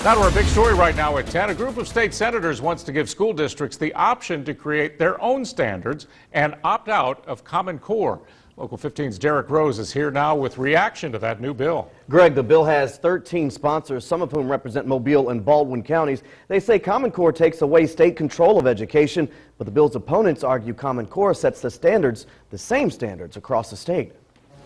Now to our big story right now at 10. A group of state senators wants to give school districts the option to create their own standards and opt out of Common Core. Local 15's Derek Rose is here now with reaction to that new bill. Greg, the bill has 13 sponsors, some of whom represent Mobile and Baldwin counties. They say Common Core takes away state control of education, but the bill's opponents argue Common Core sets the standards, the same standards across the state.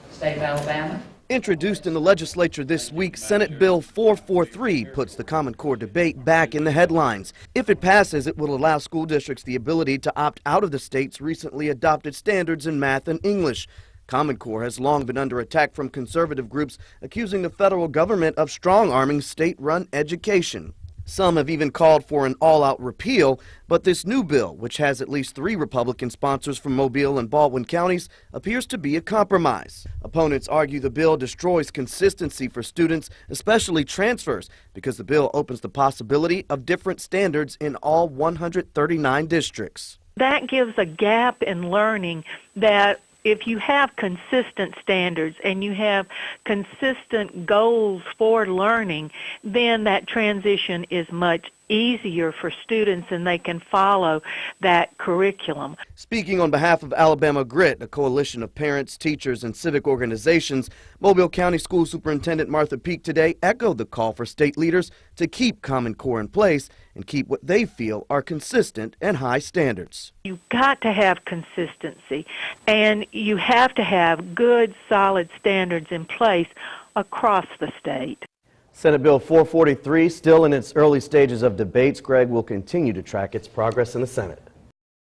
State of Alabama. Introduced in the legislature this week, Senate Bill 443 puts the Common Core debate back in the headlines. If it passes, it will allow school districts the ability to opt out of the state's recently adopted standards in math and English. Common Core has long been under attack from conservative groups accusing the federal government of strong-arming state-run education. Some have even called for an all-out repeal, but this new bill, which has at least 3 Republican sponsors from Mobile and Baldwin counties, appears to be a compromise. Opponents argue the bill destroys consistency for students, especially transfers, because the bill opens the possibility of different standards in all 139 districts. That gives a gap in learning that if you have consistent standards and you have consistent goals for learning, then that transition is much easier for students and they can follow that curriculum. Speaking on behalf of Alabama Grit, a coalition of parents, teachers, and civic organizations, Mobile County School Superintendent Martha Peek today echoed the call for state leaders to keep Common Core in place and keep what they feel are consistent and high standards. You've got to have consistency, and you have to have good, solid standards in place across the state. Senate Bill 443 still in its early stages of debates. Greg will continue to track its progress in the Senate.